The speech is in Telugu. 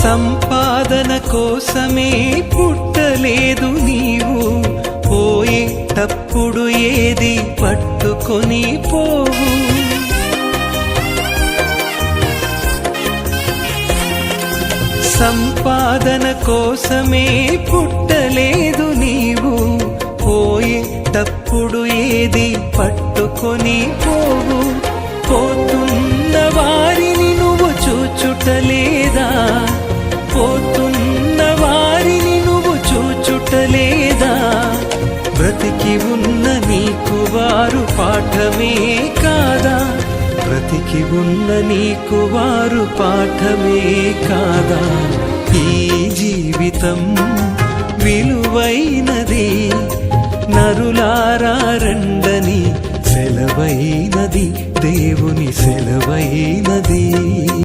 సంపాదన కోసమే పుట్టలేదు నీవు, పోయేటప్పుడు ఏది పట్టుకొని పోవు. సంపాదన కోసమే పుట్టలేదు నీవు, పోయేటప్పుడు ఏది పట్టుకొని పోవు. పోతున్న వారిని నువ్వు చూచుటలేదా, పోతున్న వారిని నువ్వు చూచుటలేదా. బ్రతికి ఉన్న నీకు వారు పాఠమే కాదా, బ్రతికి ఉన్న నీకు వారు పాఠమే కాదా. ఈ జీవితం విలువైనది, నరులారా రండని సెలవైనది, దేవుని సెలవైనది.